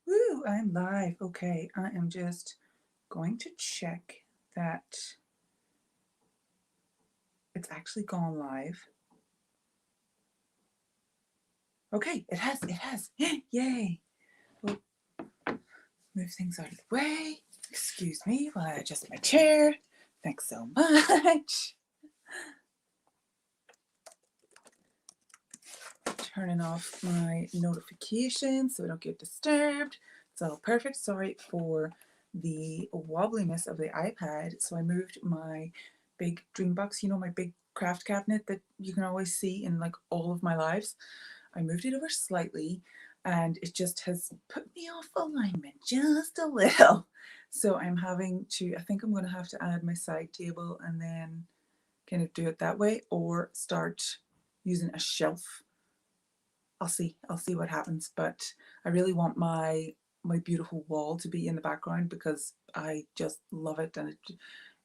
Woo, I'm live. Okay, I am just going to check that it's actually gone live. Okay, it has. Yay. We'll move things out of the way. Excuse me while I adjust my chair. Thanks so much. Turning off my notifications so I don't get disturbed. It's all perfect. Sorry for the wobbliness of the iPad. So I moved my big dream box, you know, my big craft cabinet that you can always see in like all of my lives. I moved it over slightly and it just has put me off alignment just a little. So I'm having to, I think I'm going to have to add my side table and then kind of do it that way, or start using a shelf. I'll see what happens, but I really want my beautiful wall to be in the background because I just love it, and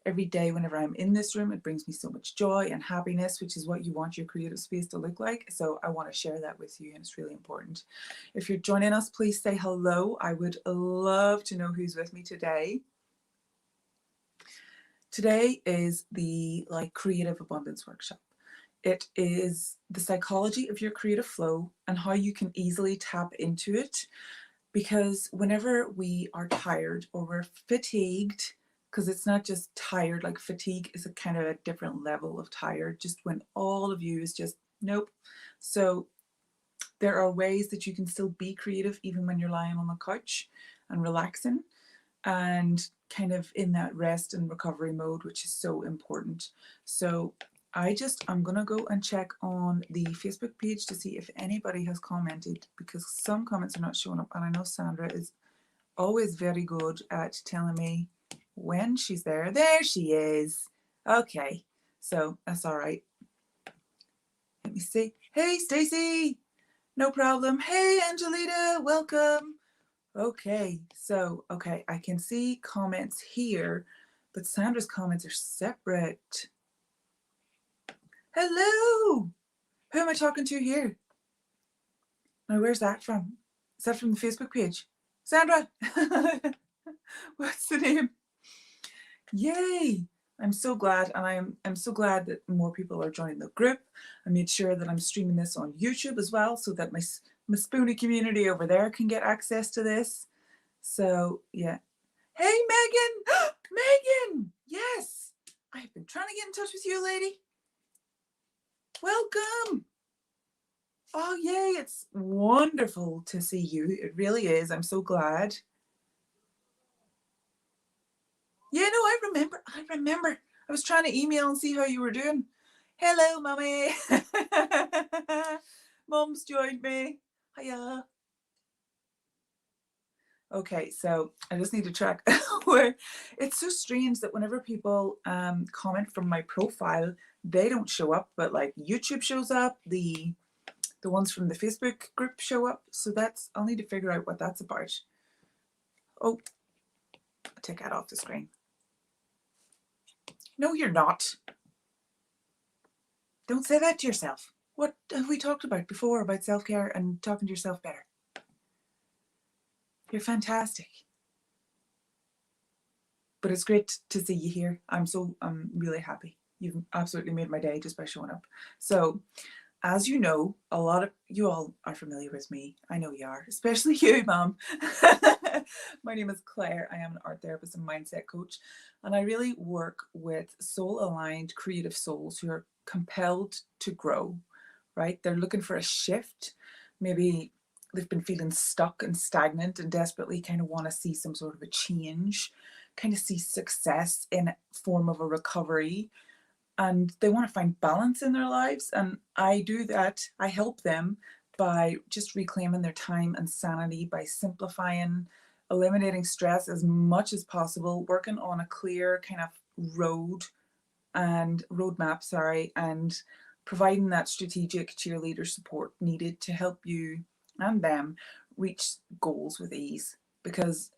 every day whenever I'm in this room it brings me so much joy and happiness, which is what you want your creative space to look like. So I want to share that with you, and it's really important. If you're joining us, please say hello. I would love to know who's with me today. Today is the creative abundance workshop. It is the psychology of your creative flow and how you can easily tap into it. Because whenever we are tired or we're fatigued, because it's not just tired, like fatigue is a kind of a different level of tired, just when all of you is just nope. So there are ways that you can still be creative even when you're lying on the couch and relaxing and kind of in that rest and recovery mode, which is so important. So I'm gonna go and check on the Facebook page to see if anybody has commented, because some comments are not showing up, and I know Sandra is always very good at telling me when she's there. There she is. Okay, so that's all right. Let me see. Hey Stacy, no problem. Hey Angelita, welcome. Okay, so I can see comments here, but Sandra's comments are separate. Hello! Who am I talking to here? Now, where's that from? Is that from the Facebook page? Sandra! What's the name? Yay! I'm so glad, and I'm so glad that more people are joining the group. I made sure that I'm streaming this on YouTube as well, so that my spoonie community over there can get access to this. So yeah. Hey Megan! Megan! Yes! I've been trying to get in touch with you, lady. Welcome! Oh yay, it's wonderful to see you. It really is. I'm so glad. Yeah, no, I remember. I was trying to email and see how you were doing. Hello, Mummy. Mum's joined me. Hiya. Okay, so I just need to track where. It's so strange that whenever people comment from my profile, they don't show up, but like YouTube shows up, the ones from the Facebook group show up. So I'll need to figure out what that's about. Oh, I'll take that off the screen. No, you're not. Don't say that to yourself. What have we talked about before about self-care and talking to yourself better? You're fantastic. But it's great to see you here. I'm really happy. You've absolutely made my day just by showing up. So, as you know, a lot of you all are familiar with me. I know you are, especially you, Mom. My name is Claire. I am an art therapist and mindset coach, and I really work with soul-aligned creative souls who are compelled to grow, right? They're looking for a shift. Maybe they've been feeling stuck and stagnant and desperately kind of want to see some sort of a change, kind of see success in form of a recovery, and they want to find balance in their lives. And I do that. I help them by just reclaiming their time and sanity, by simplifying, eliminating stress as much as possible, working on a clear kind of roadmap, and providing that strategic cheerleader support needed to help you and them reach goals with ease. Because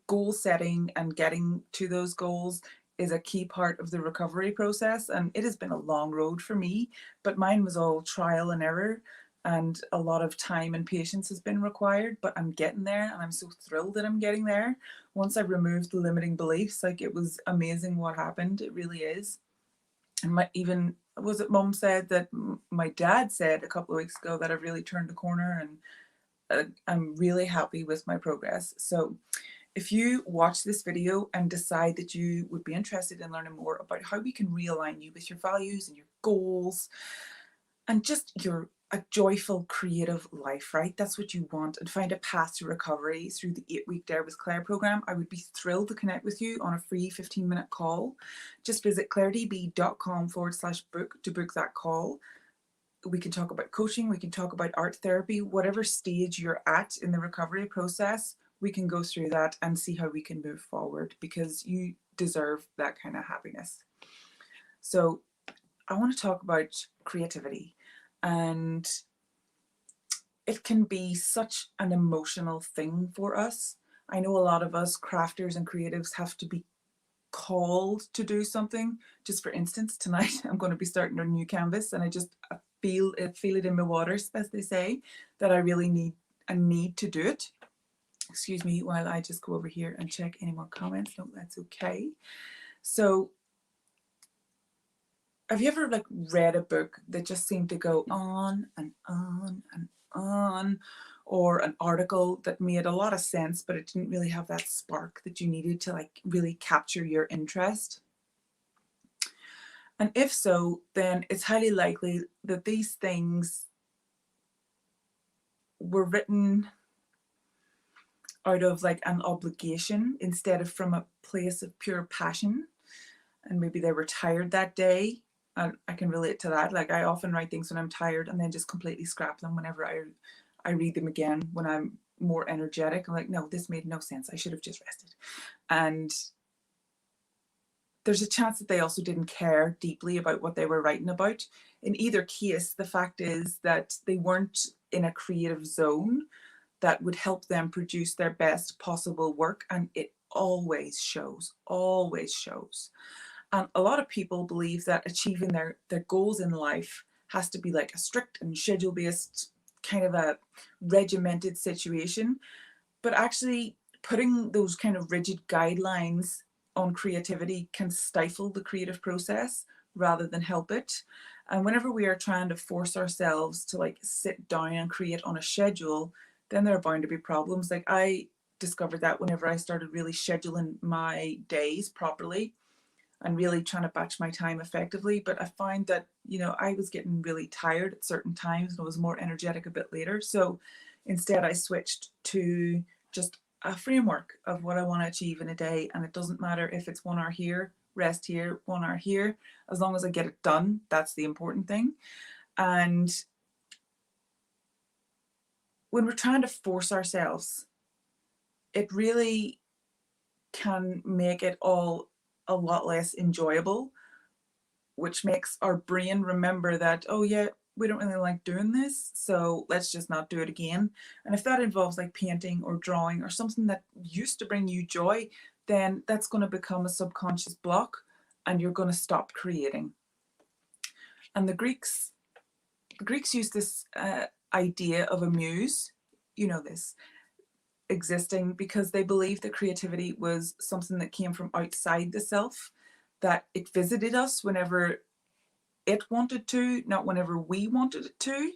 goal setting and getting to those goals is a key part of the recovery process, and it has been a long road for me, but mine was all trial and error. and a lot of time and patience has been required, but I'm getting there, and I'm so thrilled that I'm getting there. Once I removed the limiting beliefs, like, it was amazing what happened. It really is. And even was it Mum said that my dad said a couple of weeks ago that I've really turned the corner, and I'm really happy with my progress. So if you watch this video and decide that you would be interested in learning more about how we can realign you with your values and your goals and just a joyful, creative life, right? That's what you want, and find a path to recovery through the 8-week Dare with Claire program, I would be thrilled to connect with you on a free 15-minute call. Just visit clairedb.com/book to book that call. We can talk about coaching, we can talk about art therapy, whatever stage you're at in the recovery process, we can go through that and see how we can move forward, because you deserve that kind of happiness. So I want to talk about creativity, and it can be such an emotional thing for us. I know a lot of us crafters and creatives have to be called to do something. Just for instance, tonight I'm going to be starting a new canvas, and I feel it in my waters, as they say, that I really need to do it. Excuse me while I just go over here and check any more comments. No, that's okay. So have you ever read a book that just seemed to go on and on and on, or an article that made a lot of sense, but it didn't really have that spark that you needed to really capture your interest? And if so, then it's highly likely that these things were written out of an obligation instead of from a place of pure passion. And maybe they were tired that day. And I can relate to that. I often write things when I'm tired and then just completely scrap them whenever I read them again when I'm more energetic. I'm like, no, this made no sense. I should have just rested. And there's a chance that they also didn't care deeply about what they were writing about. In either case, the fact is that they weren't in a creative zone that would help them produce their best possible work. And it always shows, always shows. And a lot of people believe that achieving their goals in life has to be a strict and schedule-based kind of a regimented situation. But actually putting those kind of rigid guidelines on creativity can stifle the creative process rather than help it. And whenever we are trying to force ourselves to sit down and create on a schedule, then there are bound to be problems. I discovered that whenever I started really scheduling my days properly and really trying to batch my time effectively. But I find that, I was getting really tired at certain times and I was more energetic a bit later. So instead I switched to just a framework of what I want to achieve in a day. And it doesn't matter if it's 1 hour here, rest here, 1 hour here, as long as I get it done, that's the important thing. And when we're trying to force ourselves, it really can make it all a lot less enjoyable, which makes our brain remember that, oh yeah, we don't really like doing this, so let's just not do it again. And if that involves painting or drawing or something that used to bring you joy, then that's going to become a subconscious block and you're going to stop creating. And the Greeks used this idea of a muse, this, existing because they believed that creativity was something that came from outside the self, that it visited us whenever it wanted to, not whenever we wanted it to.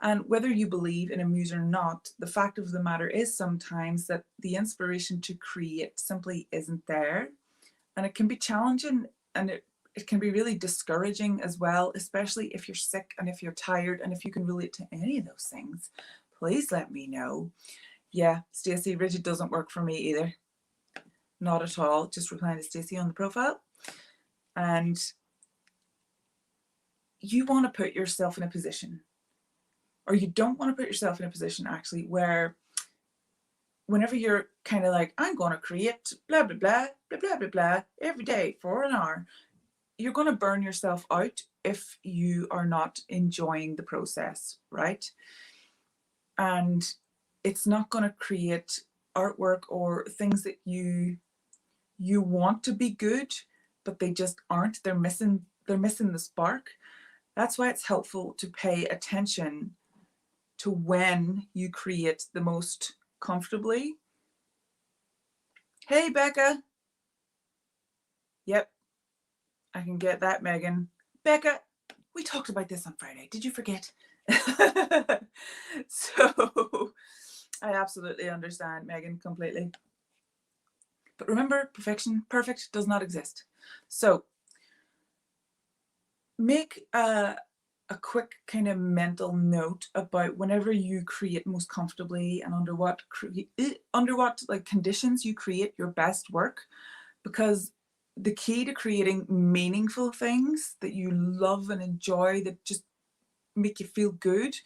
And whether you believe in a muse or not, the fact of the matter is sometimes that the inspiration to create simply isn't there. And it can be challenging, and it can be really discouraging as well, especially if you're sick and if you're tired. And if you can relate to any of those things, please let me know. Yeah, Stacey, rigid doesn't work for me either. Not at all. Just replying to Stacey on the profile. And you want to put yourself in a position, or you don't want to put yourself in a position actually, where whenever you're kind of I'm going to create blah, blah, blah, blah, blah, blah, blah, every day for an hour, you're going to burn yourself out if you are not enjoying the process, right? And it's not going to create artwork or things that you want to be good, but they just aren't. They're missing the spark. That's why it's helpful to pay attention to when you create the most comfortably. Hey, Becca. Yep, I can get that, Megan. Becca, we talked about this on Friday. Did you forget? So I absolutely understand, Megan, completely. But remember, perfect does not exist. So make a quick kind of mental note about whenever you create most comfortably and under what like conditions you create your best work, because the key to creating meaningful things that you love and enjoy, that just make you feel good,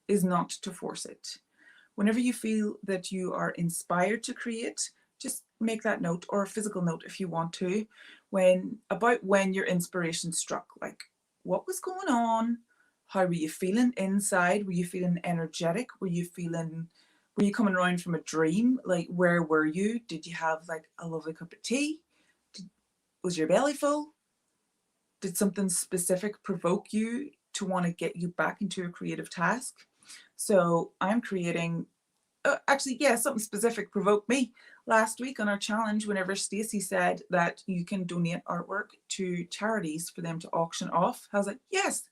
is not to force it. Whenever you feel that you are inspired to create, just make that note, or a physical note if you want to, about when your inspiration struck. Like, what was going on? How were you feeling inside? Were you feeling energetic? Were you coming around from a dream? Like, where were you? Did you have like a lovely cup of tea? Was your belly full? Did something specific provoke you to want to get you back into a creative task? So I'm creating, something specific provoked me last week on our challenge whenever Stacey said that you can donate artwork to charities for them to auction off. I was like, yes,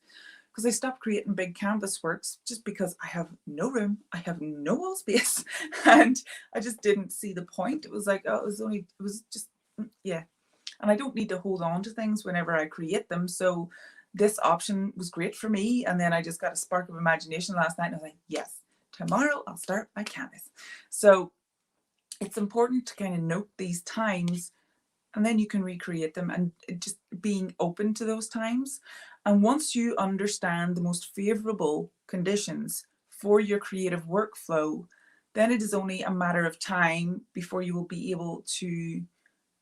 because I stopped creating big canvas works just because I have no room, I have no wall space, and I just didn't see the point. It was like, yeah. And I don't need to hold on to things whenever I create them. So this option was great for me. And then I just got a spark of imagination last night and I was like, yes, tomorrow I'll start my canvas. So it's important to kind of note these times, and then you can recreate them, and just being open to those times. And once you understand the most favorable conditions for your creative workflow, then it is only a matter of time before you will be able to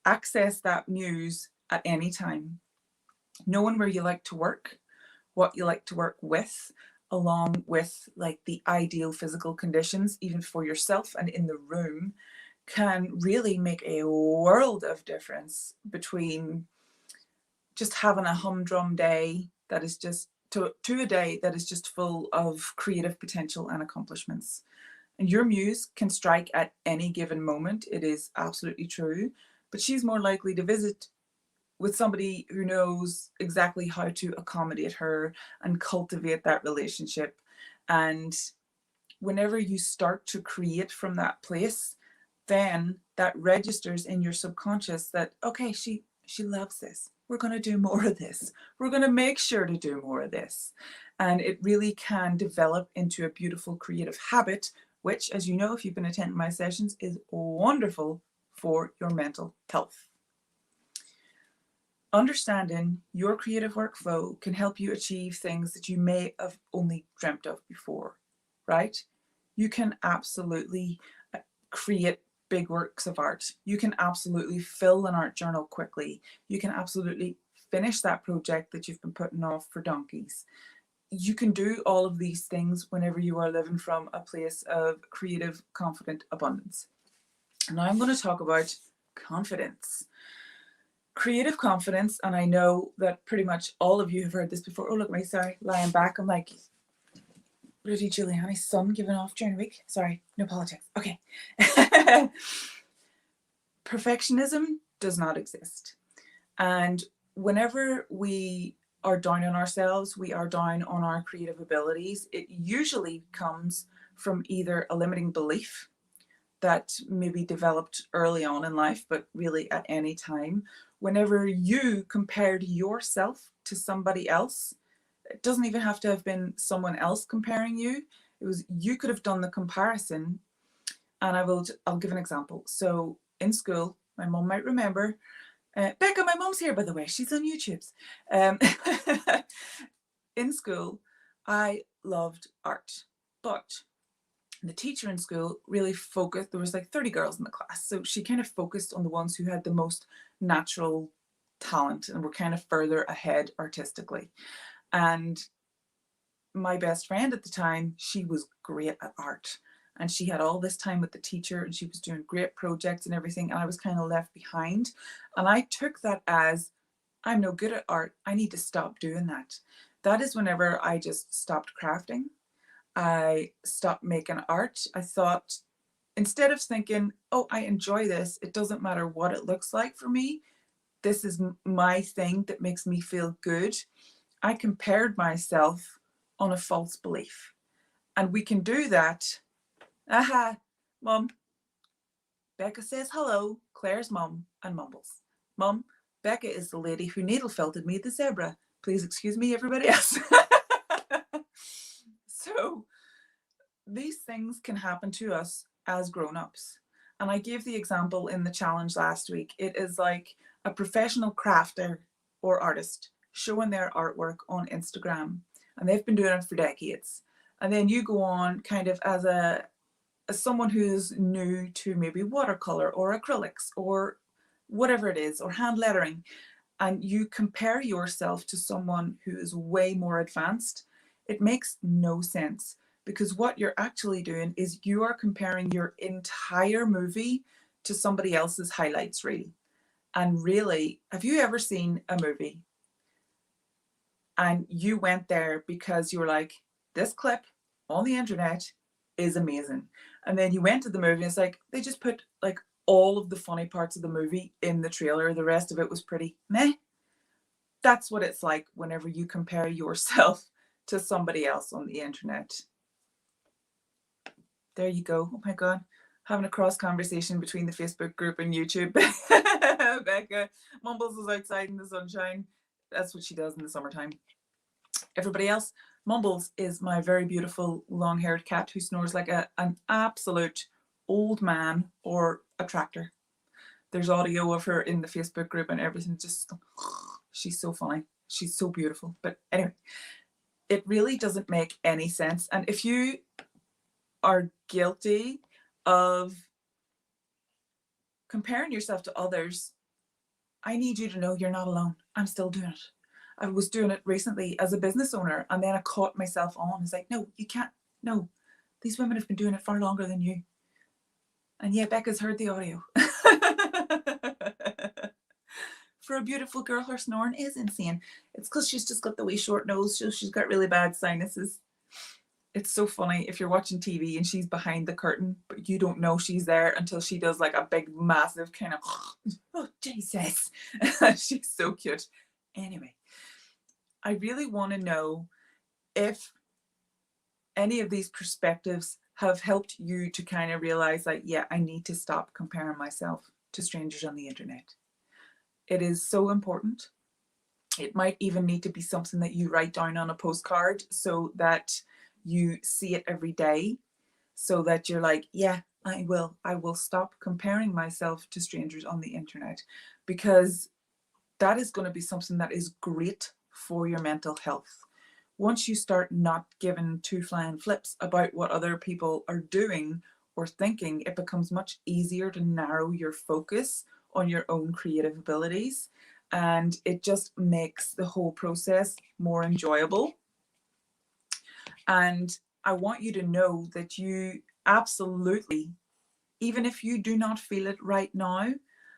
access that muse at any time. Knowing where you like to work, what you like to work with, along with like the ideal physical conditions, even for yourself and in the room, can really make a world of difference between just having a humdrum day that is just to a day that is just full of creative potential and accomplishments. And your muse can strike at any given moment. It is absolutely true. But she's more likely to visit with somebody who knows exactly how to accommodate her and cultivate that relationship. And whenever you start to create from that place, then that registers in your subconscious that, okay, she loves this. We're going to do more of this. We're going to make sure to do more of this. And it really can develop into a beautiful creative habit, which, as you know, if you've been attending my sessions, is wonderful for your mental health. Understanding your creative workflow can help you achieve things that you may have only dreamt of before, right? You can absolutely create big works of art. You can absolutely fill an art journal quickly. You can absolutely finish that project that you've been putting off for donkeys. You can do all of these things whenever you are living from a place of creative, confident abundance. And now I'm going to talk about confidence. Creative confidence, and I know that pretty much all of you have heard this before. Oh, look at me, sorry, lying back. I'm like Rudy Giuliani's son giving off during the week. Sorry, no politics. Okay. Perfectionism does not exist. And whenever we are down on ourselves, we are down on our creative abilities, it usually comes from either a limiting belief that maybe developed early on in life, but really at any time. Whenever you compared yourself to somebody else, it doesn't even have to have been someone else comparing you. It was, you could have done the comparison. And I'll give an example. So in school, my mom might remember, Becca, my mom's here, by the way, she's on YouTube's. In school, I loved art, but the teacher in school really focused, there was like 30 girls in the class, so she kind of focused on the ones who had the most natural talent and were kind of further ahead artistically. And my best friend at the time, she was great at art, and she had all this time with the teacher and she was doing great projects and everything, and I was kind of left behind. And I took that as, I'm no good at art, I need to stop doing that. That is whenever I just stopped crafting. I stopped making art. I thought, instead of thinking, oh, I enjoy this, it doesn't matter what it looks like for me, this is my thing that makes me feel good, I compared myself on a false belief. And we can do that. Aha, Mum. Becca says hello, Claire's mum, and mumbles. Mum, Becca is the lady who needle felted me the zebra. Please excuse me, everybody else. So these things can happen to us as grown-ups. And I gave the example in the challenge last week. It is like a professional crafter or artist showing their artwork on Instagram, and they've been doing it for decades. And then you go on kind of as someone who's new to maybe watercolor or acrylics or whatever it is, or hand lettering, and you compare yourself to someone who is way more advanced. It makes no sense, because what you're actually doing is you are comparing your entire movie to somebody else's highlights reel. And really, have you ever seen a movie and you went there because you were like, this clip on the internet is amazing, and then you went to the movie and it's like they just put like all of the funny parts of the movie in the trailer, the rest of it was pretty meh? That's what it's like whenever you compare yourself to somebody else on the internet. There you go. Oh my God. Having a cross conversation between the Facebook group and YouTube. Becca mumbles is outside in the sunshine. That's what she does in the summertime. Everybody else, Mumbles is my very beautiful long-haired cat who snores like an absolute old man or a tractor. There's audio of her in the Facebook group and everything. Just, she's so funny. She's so beautiful. But anyway, it really doesn't make any sense. And if you are guilty of comparing yourself to others, I need you to know you're not alone. I'm still doing it. I was doing it recently as a business owner, and then I caught myself on. It's like, no, you can't. No, these women have been doing it far longer than you. And yeah, Becca's heard the audio. For a beautiful girl, her snoring is insane. It's because she's just got the wee short nose, so she's got really bad sinuses. It's so funny if you're watching TV and she's behind the curtain, but you don't know she's there until she does like a big, massive kind of, oh, Jesus. She's so cute. Anyway, I really want to know if any of these perspectives have helped you to kind of realize like, yeah, I need to stop comparing myself to strangers on the internet. It is so important. It might even need to be something that you write down on a postcard so that you see it every day, so that you're like, yeah, I will stop comparing myself to strangers on the internet, because that is going to be something that is great for your mental health. Once you start not giving two flying flips about what other people are doing or thinking, it becomes much easier to narrow your focus on your own creative abilities, and it just makes the whole process more enjoyable. And I want you to know that you absolutely, even if you do not feel it right now,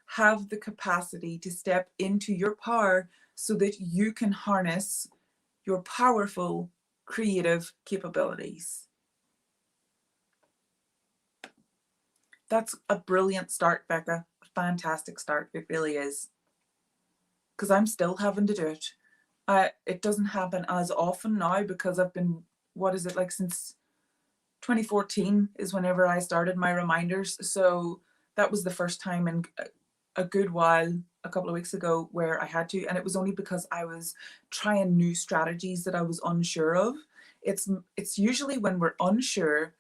have the capacity to step into your power so that you can harness your powerful creative capabilities. That's a brilliant start, Becca. A fantastic start. It really is. Because I'm still having to do it. It doesn't happen as often now because I've been, what is it, like since 2014 is whenever I started my reminders. So that was the first time in a good while, a couple of weeks ago, where I had to, and it was only because I was trying new strategies that I was unsure of. It's usually when we're unsure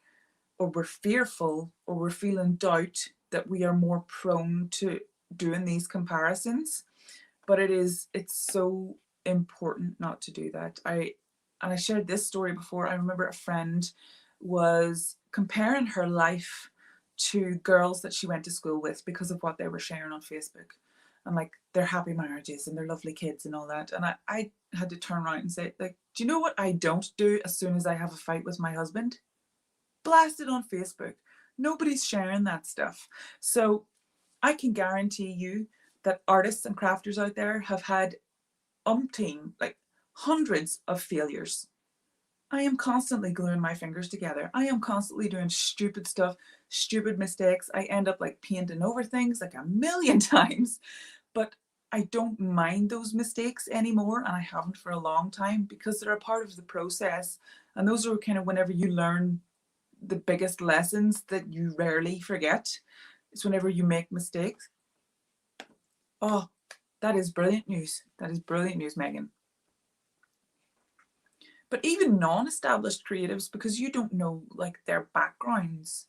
or we're fearful or we're feeling doubt that we are more prone to doing these comparisons. But it's so important not to do that. I shared this story before. I remember a friend was comparing her life to girls that she went to school with because of what they were sharing on Facebook, and like their happy marriages and their lovely kids and all that. And I had to turn around and say, like, do you know what I don't do as soon as I have a fight with my husband? Blast it on Facebook. Nobody's sharing that stuff. So I can guarantee you that artists and crafters out there have had umpteen, like hundreds of failures. I am constantly gluing my fingers together. I am constantly doing stupid stuff, stupid mistakes. I end up like painting over things like a million times, but I don't mind those mistakes anymore, and I haven't for a long time because they're a part of the process. And those are kind of whenever you learn the biggest lessons that you rarely forget. It's whenever you make mistakes. Oh, that is brilliant news. That is brilliant news, Megan. But even non-established creatives, because you don't know like their backgrounds,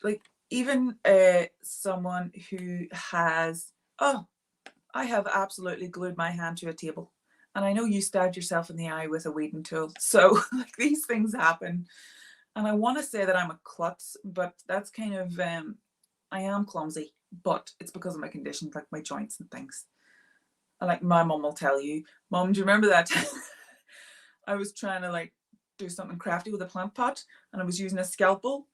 like even someone who has, oh, I have absolutely glued my hand to a table, and I know you stabbed yourself in the eye with a weeding tool. So like these things happen, and I want to say that I'm a klutz, but that's kind of I am clumsy, but it's because of my conditions, like my joints and things. And like my mom will tell you, Mom, do you remember that I was trying to like do something crafty with a plant pot, and I was using a scalpel,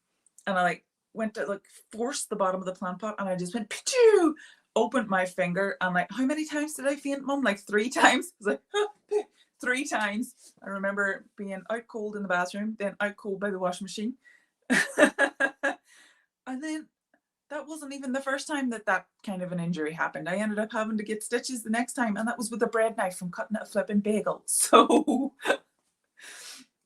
and I like went to like force the bottom of the plant pot, and I just went pichoo, opened my finger, and like, how many times did I faint, Mum? Like 3 times. I was like 3 times. I remember being out cold in the bathroom, then out cold by the washing machine. And then that wasn't even the first time that that kind of an injury happened. I ended up having to get stitches the next time, and that was with a bread knife from cutting a flipping bagel. So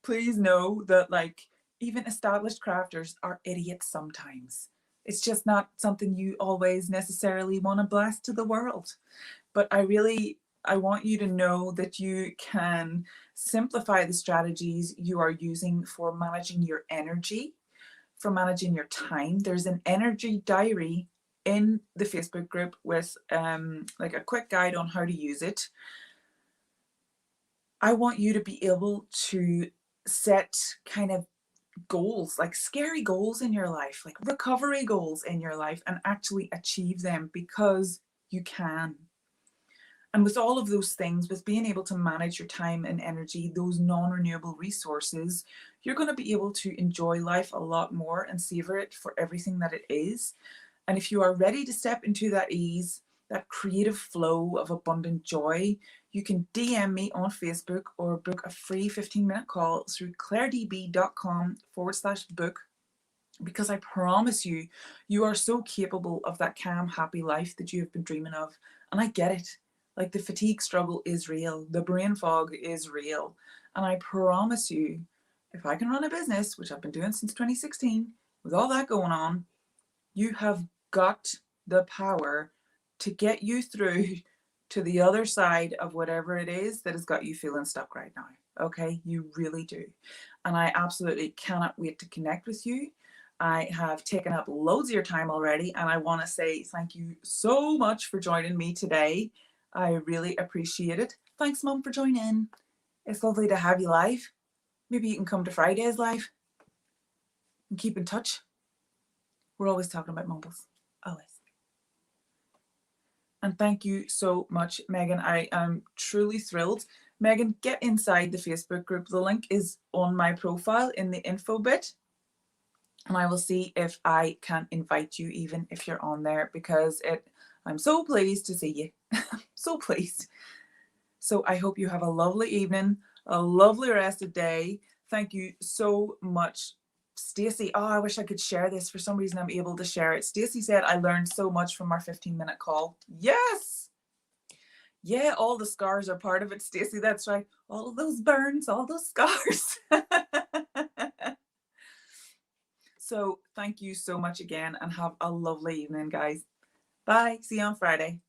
please know that like even established crafters are idiots sometimes. It's just not something you always necessarily want to blast to the world. But I want you to know that you can simplify the strategies you are using for managing your energy, for managing your time. There's an energy diary in the Facebook group with like a quick guide on how to use it. I want you to be able to set kind of goals, like scary goals in your life, like recovery goals in your life, and actually achieve them, because you can. And with all of those things, with being able to manage your time and energy, those non-renewable resources, you're going to be able to enjoy life a lot more and savor it for everything that it is. And if you are ready to step into that ease, that creative flow of abundant joy, you can DM me on Facebook or book a free 15-minute call through clairedb.com/book, because I promise you, you are so capable of that calm, happy life that you have been dreaming of. And I get it. Like the fatigue struggle is real. The brain fog is real. And I promise you, if I can run a business, which I've been doing since 2016, with all that going on, you have got the power to get you through to the other side of whatever it is that has got you feeling stuck right now. Okay, you really do. And I absolutely cannot wait to connect with you. I have taken up loads of your time already, and I want to say thank you so much for joining me today. I really appreciate it. Thanks, Mum, for joining. It's lovely to have you live. Maybe you can come to Friday's live and keep in touch. We're always talking about mumbles. Always. And thank you so much, Megan. I am truly thrilled. Megan, get inside the Facebook group. The link is on my profile in the info bit. And I will see if I can invite you, even if you're on there, because I'm so pleased to see you. So pleased. So I hope you have a lovely evening, a lovely rest of the day. Thank you so much, Stacey. Oh, I wish I could share this. For some reason, I'm able to share it. Stacey said, I learned so much from our 15-minute call. Yes. Yeah, all the scars are part of it, Stacey. That's right. All of those burns, all those scars. So thank you so much again, and have a lovely evening, guys. Bye. See you on Friday.